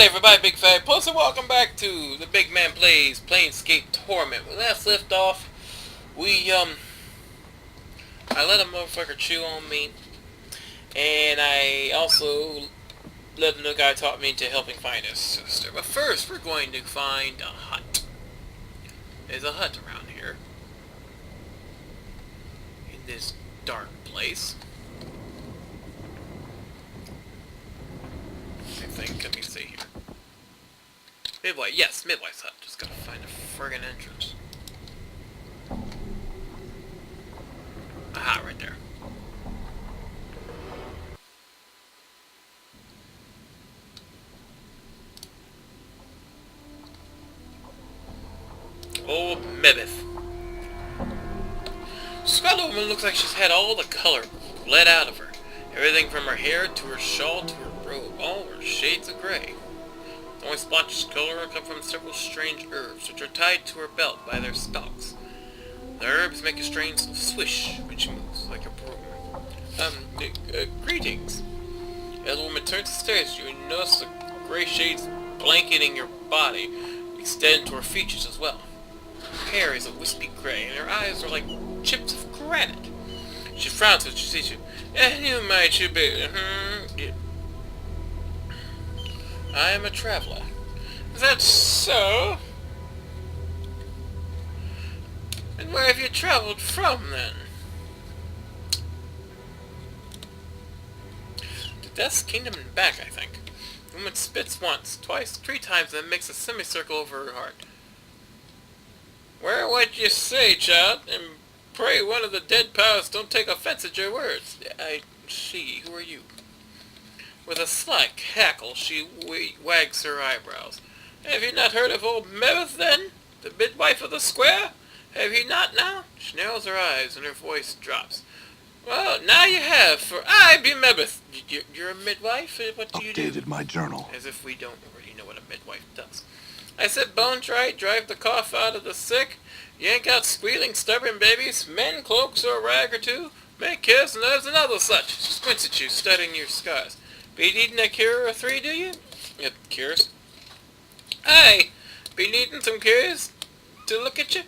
Howdy everybody, Big Fat Puss, and welcome back to the BygMan Plays Planescape Torment. When last left off, I let a motherfucker chew on me, and I also let the guy taught me to helping find his sister. But first, we're going to find a hut. There's a hut around here, in this dark place. I think, let me see here. Midwife, yes, Midwife's hut. Just gotta find a friggin' entrance. Aha, right there. Old Mebeth. Scarlet Woman looks like she's had all the color bled out of her. Everything from her hair to her shawl to her robe, all were shades of gray. The only splotches of color come from several strange herbs, which are tied to her belt by their stalks. The herbs make a strange swish when she moves, like a broom. Greetings. As the woman turns to stare at you, and notice the gray shades blanketing your body extend to her features as well. Her hair is a wispy gray, and her eyes are like chips of granite. She frowns as she sees you. You might should be. I am a traveler. Is that so? And where have you traveled from, then? To Death's Kingdom and back, I think. The woman spits once, twice, 3 times, and then makes a semicircle over her heart. Well, what you say, child? And pray one of the dead powers don't take offense at your words. She, who are you? With a sly cackle, she wags her eyebrows. Have you not heard of old Mebeth, then? The midwife of the square? Have you not now? She narrows her eyes, and her voice drops. Well, now you have, for I be Mebeth. You're a midwife? What do you do? Updated my journal. As if we don't already know what a midwife does. I said bones right, drive the cough out of the sick, yank out squealing, stubborn babies, mend cloaks or a rag or two, make kiss, and there's another such. She squints at you, studying your scars. Be needing a cure or 3, do you? Yep, cures. Aye, be needing some cures to look at you?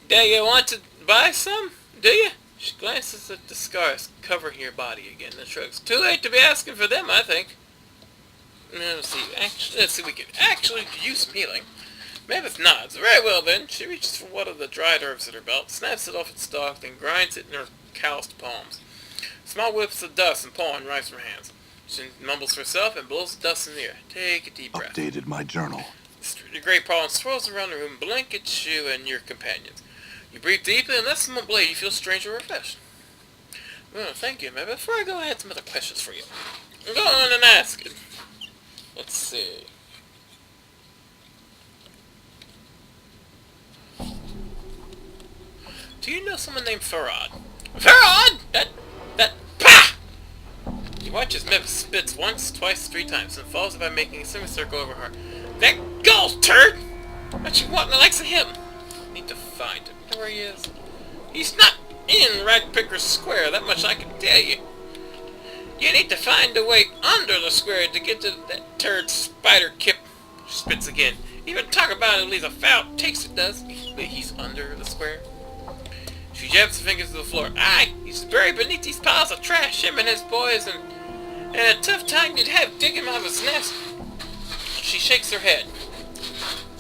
Do you want to buy some? Do you? She glances at the scars covering your body again and shrugs. Too late to be asking for them, I think. Let's see, we can actually use some healing. Mebeth nods. Very well, then. She reaches for one of the dried herbs at her belt, snaps it off its stalk, then grinds it in her calloused palms. Small whiffs of dust and pollen rise from her hands. She mumbles to herself and blows the dust in the air. Take a deep breath. Updated my journal. The great pollen swirls around the room, blankets you and your companions. You breathe deeply, and less than a blade, you feel strangely refreshed. Well, thank you, Mebeth. Before I go, I had some other questions for you. Go on and ask it. Let's see. Do you know someone named Farad? Farad! Pah! He watches Mebeth spits once, twice, 3 times, and follows it by making a semicircle over her. That ghost turd! What you want in the likes of him? Need to find him. You know where he is? He's not in Ragpicker Square, that much I can tell you. You need to find a way under the square to get to that turd spider kip. She spits again. Even talk about it leaves a foul taste, it does. He's under the square. She jabs her fingers to the floor. Aye, he's buried beneath these piles of trash, him and his boys, and a tough time you'd have digging him out of his nest. She shakes her head.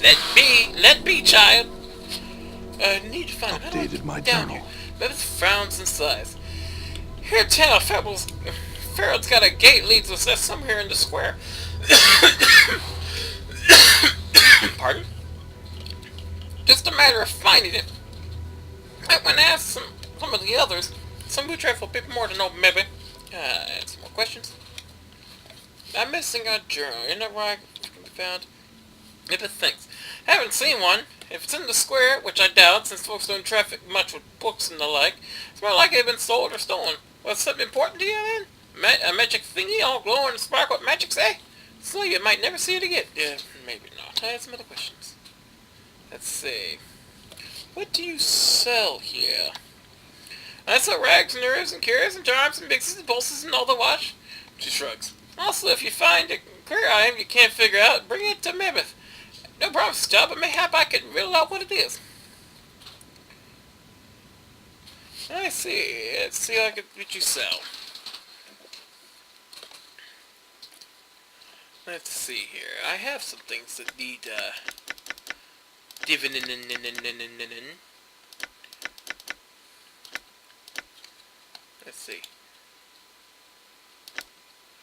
Let be, child. Need to find him. Updated my journal. Mebeth frowns and sighs. Here, tell Febbles. Farrod's got a gate leads us somewhere in the square. Pardon? Just a matter of finding it. I went and asked some of the others. Some who travel a bit more than old Mebeth. Some more questions? I'm missing a journal. Isn't that where I can be found? Mebeth thinks. Haven't seen one. If it's in the square, which I doubt, since folks don't traffic much with books and the like, it's more likely it's been sold or stolen. What's something important to you, then? A magic thingy all glowing and sparkle with magic, say? So you might never see it again. Yeah, maybe not. I had some other questions. Let's see. What do you sell here? I sell rags and nerves and cures and charms and mixes and pulses and all the wash. She shrugs. Also, if you find a query item you can't figure out, bring it to Mammoth. No promise, job, but mayhap I can riddle out what it is. I see. Let's see what you sell. Let's see here. I have some things that need, dividend. Let's see.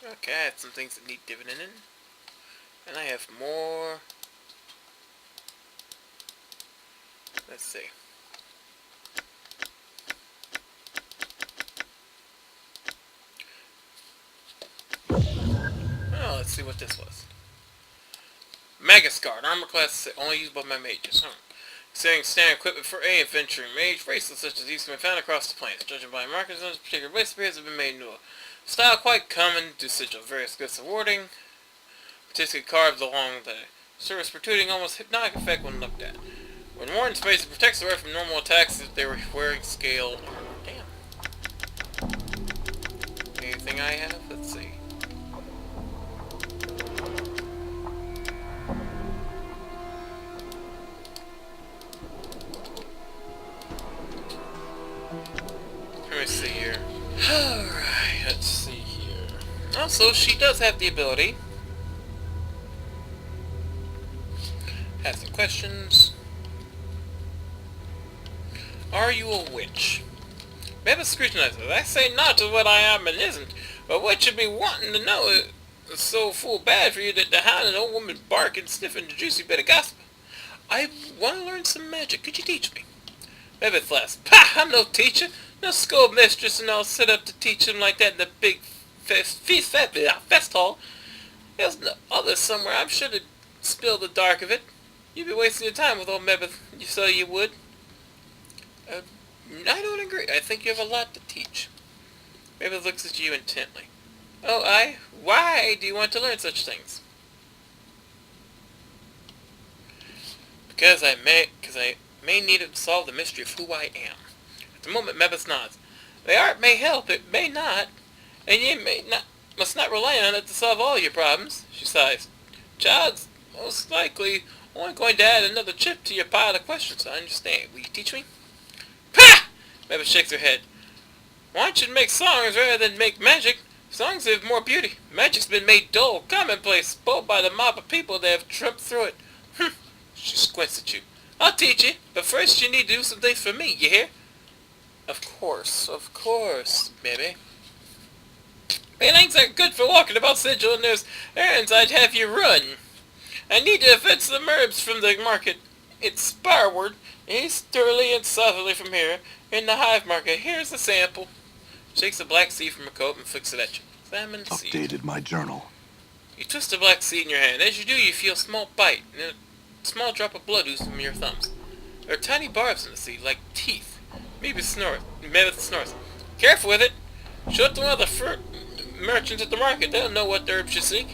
Okay, I have some things that need dividend. And I have more. Let's see. Oh, let's see what this was. Megascard, armor class only used by my mages. Setting standard equipment for a adventuring mage. Bracelets such as these can be found across the plains. Judging by markers, those particular bracelet pairs have been made new. Style quite common, dosage of various goods of warding. Particularly carved along the surface, protruding almost hypnotic effect when looked at. When worn in space, it protects the wearer from normal attacks if they were wearing scale. Damn. Anything I have? Let's see. Let me see here. Alright, let's see here. Also, she does have the ability. Have some questions. Are you a witch? Maybe scrutinize it. I say not to what I am and isn't, but what you be wanting to know is so full bad for you that to hound an old woman bark and sniffing the juicy bit of gossip. I want to learn some magic. Could you teach me? Maybe flask. Pah! I'm no teacher. No schoolmistress, and I'll sit up to teach him like that in the big fest hall. There's no others somewhere. I'm sure to spill the dark of it. You'd be wasting your time with old Mebeth. You said you would. I don't agree. I think you have a lot to teach. Mebeth looks at you intently. Oh, why do you want to learn such things? Because I may need to solve the mystery of who I am. At the moment, Mebeth nods. The art may help, it may not, and you must not rely on it to solve all your problems. She sighs. Child's most likely only going to add another chip to your pile of questions. I understand. Will you teach me? Pah! Mebeth shakes her head. Why don't you make songs rather than make magic? Songs have more beauty. Magic's been made dull, commonplace, spoiled by the mob of people that have tramped through it. She squints at you. I'll teach you, but first you need to do some things for me, you hear? Of course, baby. Feelings are good for walking about Sigil, and there's errands I'd have you run. I need to fetch the herbs from the market. It's Sparward, easterly and southerly from here, in the hive market. Here's a sample. Shakes a black seed from her coat and flicks it at you. Salmon seed. Updated my journal. You twist the black seed in your hand. As you do, you feel a small bite, and a small drop of blood oozes from your thumbs. There are tiny barbs in the seed, like teeth. Maybe Mebeth snores. Careful with it. Show it to one of the fruit merchants at the market. They'll know what herbs you seek.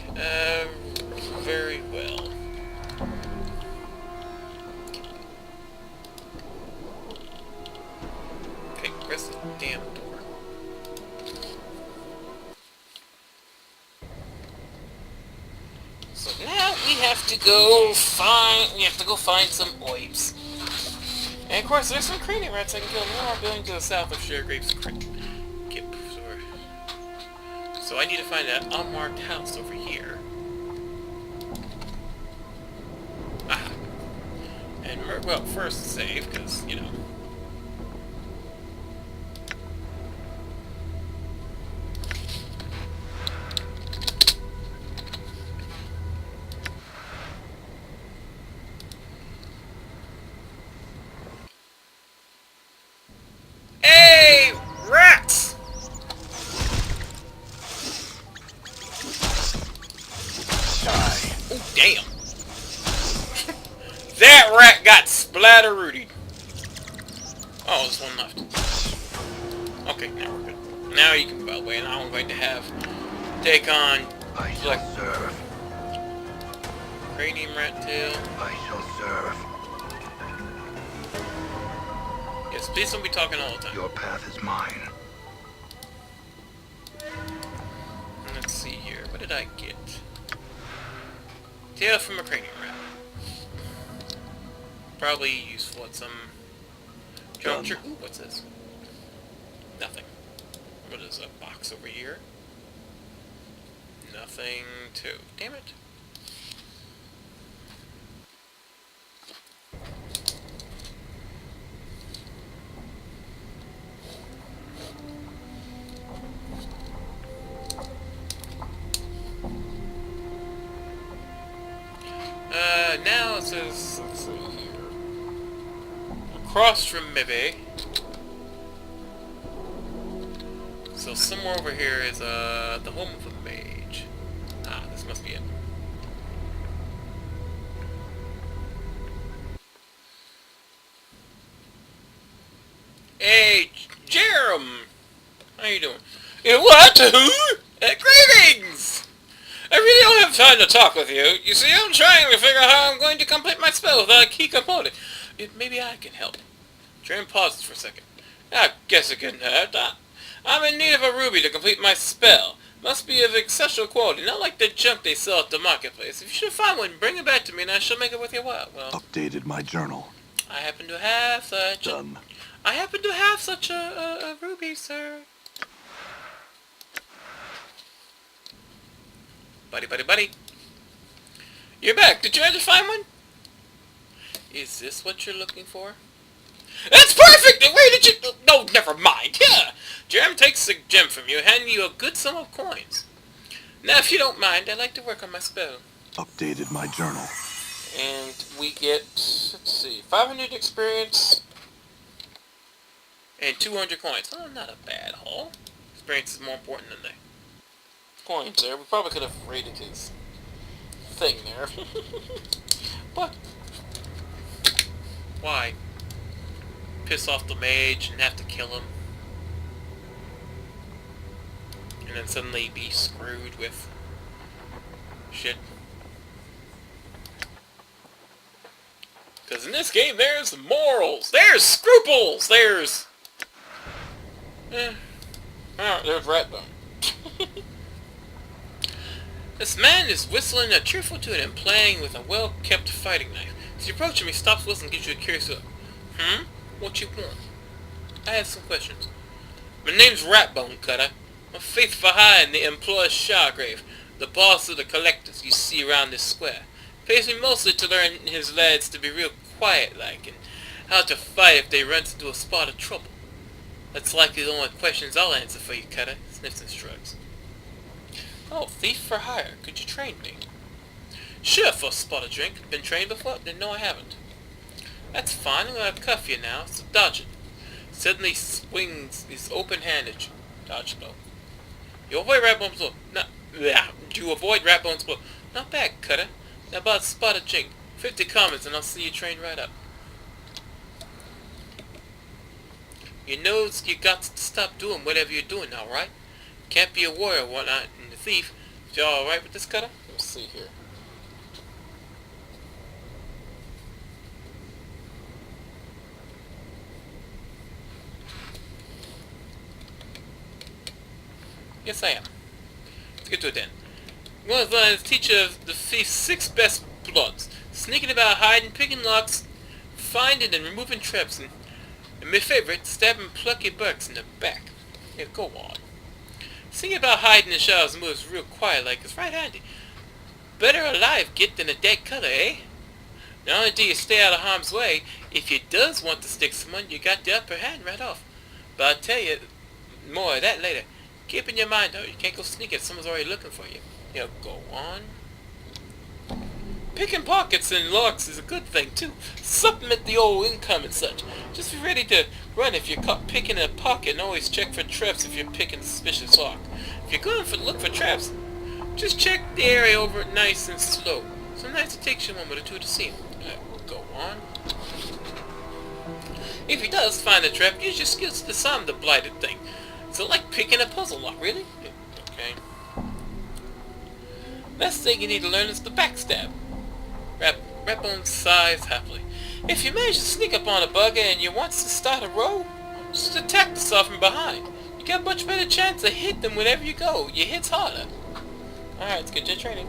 Very well. Okay, press the damn door. So now we have to go find some oibs. And of course, there's some craning rats I can kill. More are building to the south of Share Grapes and Kip. So I need to find that unmarked house over here. Ah. And, well, first save, because, you know. Hey! Rats! Die. Oh, damn. That rat got splatterooted. Oh, there's one left. Okay, now we're good. Now you can move out of the way, and now I'm going to take on... I shall serve. Cranium rat tail. I shall serve. Yes, please don't be talking all the time. Your path is mine. Let's see here. What did did I get? Tail from a cranium rat. Probably useful at some juncture. Ooh, what's this? Nothing. What is a box over here? Nothing too. Damn it. Now it says, let's see here. Across from maybe. So somewhere over here is the home of a mage. Ah, this must be it. Hey, Jerem! How you doing? What? Greetings! I really don't have time to talk with you. You see, I'm trying to figure out how I'm going to complete my spell without a key component. Maybe I can help. Jerem pauses for a second. I guess it can hurt. I'm in need of a ruby to complete my spell. Must be of exceptional quality, not like the junk they sell at the marketplace. If you should find one, bring it back to me and I shall make it worth your while. Well, Updated my journal. I happen to have such Done. I happen to have such a ruby, sir. Buddy. You're back. Did you ever find one? Is this what you're looking for? That's perfect! Where did you... No, never mind. Yeah. Jerem takes a gem from you, handing you a good sum of coins. Now, if you don't mind, I'd like to work on my spell. Updated my journal. And we get, let's see, 500 experience and 200 coins. Oh, not a bad haul. Experience is more important than the coins there. We probably could have raided his thing there. But why? Piss off the mage and have to kill him. And then suddenly be screwed with shit. Because in this game there's morals, there's scruples, there's... there's Ratbone. This man is whistling a cheerful tune and playing with a well-kept fighting knife. As you approach him, he stops whistling and gives you a curious look. What you want? I have some questions. My name's Ratbone, Cutter. I'm a faithful high in the employer Shawgrave, the boss of the collectors you see around this square. Pays me mostly to learn his lads to be real quiet-like and how to fight if they run into a spot of trouble. That's likely the only questions I'll answer for you, Cutter. Sniffs and shrugs. Oh, thief for hire. Could you train me? Sure, for a spot of drink. Been trained before? Then no, I haven't. That's fine. I'm gonna cuff you now, so dodge it. Suddenly swings his open-handed. Dodge blow. You avoid Ratbone's blow. You avoid Ratbone's blow. Not bad, Cutter. Now about a spot of drink. 50 comments and I'll see you trained right up. You know you got to stop doing whatever you're doing now, right? Can't be a warrior or whatnot and a thief. Is y'all alright with this, Cutter? Let's see here. Yes, I am. Let's get to it then. One of the teacher of the thief's 6 best bloods. Sneaking about, hiding, picking locks, finding and removing traps, and my favorite, stabbing plucky bucks in the back. Yeah, go on. Singing about hiding in shadows moves real quiet like it's right handy. Better alive get than a dead Cutter, eh? Not only do you stay out of harm's way, if you does want to stick someone, you got the upper hand right off. But I'll tell you more of that later. Keep in your mind though, you can't go sneak if someone's already looking for you. You know, go on. Picking pockets and locks is a good thing too. Supplement the old income and such. Just be ready to run if you're caught picking a pocket and always check for traps if you're picking a suspicious lock. If you're going to look for traps, just check the area over nice and slow. Sometimes it takes you a moment or two to see them. Go on. If he does find a trap, use your skills to disarm the blighted thing. So like picking a puzzle lock, really? Okay. Next thing you need to learn is the backstab. Ratbone sighs happily. If you manage to sneak up on a bugger and you wants to start a row, just attack the stuff from behind. You got a much better chance to hit them whenever you go. Your hit's harder. Alright, let's get to training.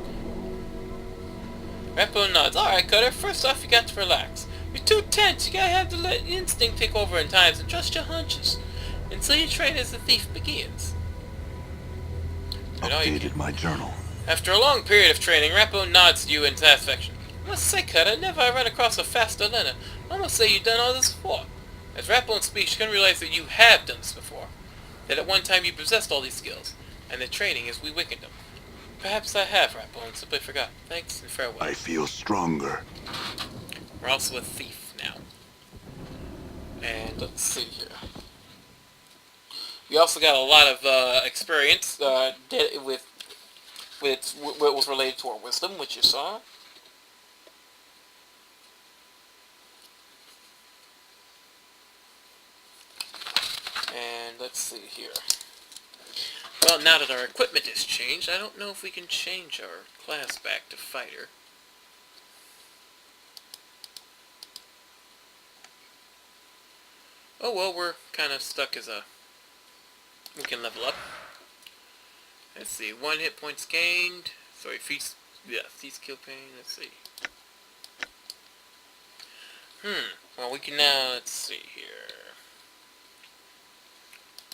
Repo nods. Alright, Cutter, first off you got to relax. You're too tense, you gotta have to let instinct take over in times and trust your hunches. Until your train as a thief begins. Updated my journal. After a long period of training, Repo nods to you in satisfaction. I must say, Cutter, never I run across a faster learner. I must say you've done all this before. As Rappo speaks, you can realize that you have done this before. That at one time you possessed all these skills, and the training as we weakened them. Perhaps I have, Rappo, and simply forgot. Thanks and farewell. I feel stronger. We're also a thief now. And let's see here. We also got a lot of experience with what was related to our wisdom, which you saw. And let's see here. Well, now that our equipment is changed, I don't know if we can change our class back to fighter. Oh well, we're kind of stuck as a... We can level up. Let's see, 1 hit points gained. Sorry, feast kill pain. Let's see. Well, we can now, let's see here.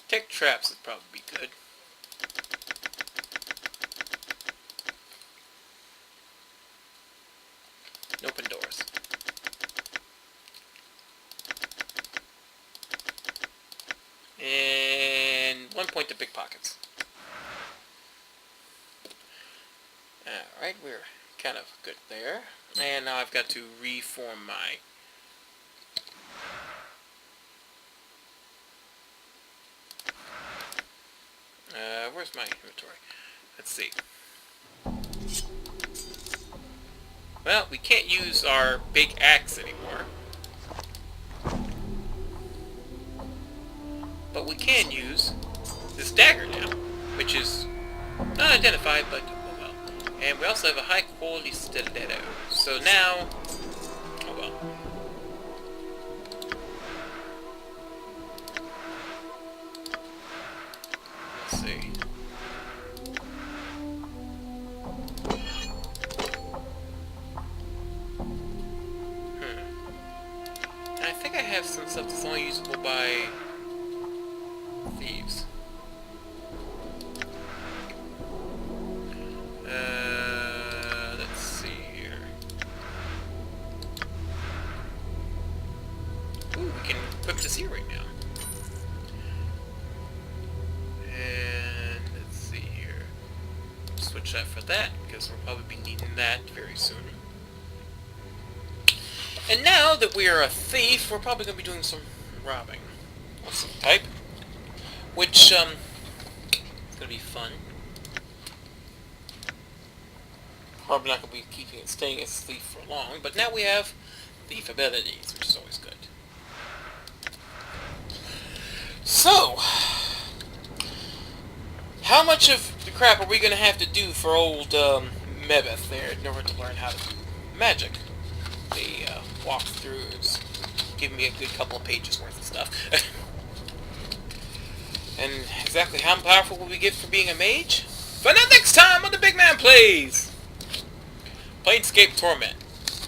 Tech traps would probably be good. Open doors. And 1 point to pickpockets. Alright, we're kind of good there. And now I've got to reform my... where's my inventory? Let's see. Well, we can't use our big axe anymore. But we can use this dagger now, which is not identified, but oh well. And we also have a high quality stiletto. So now, oh well. Let's see. I think I have some stuff that's only usable by thieves. Let's see here. Ooh, we can equip this earring now. And let's see here. Switch that for that, because we'll probably be needing that very soon. And now that we are a thief, we're probably going to be doing some robbing of some type. Which, it's going to be fun. Probably not going to be staying as thief for long, but now we have thief abilities, which is always good. So, how much of the crap are we going to have to do for old Mebeth there in order to learn how to do magic? The walkthrough is giving me a good couple of pages worth of stuff. And exactly how powerful will we get for being a mage? Find out next time on the BygMan Plays! Planescape Torment.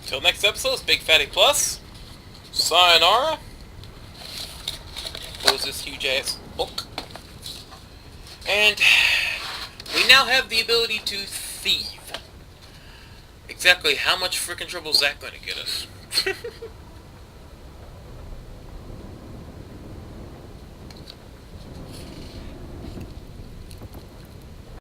Until next episode, it's Big Fatty Plus. Sayonara. Close this huge ass book. And we now have the ability to thieve. Exactly how much frickin' trouble is that going to get us?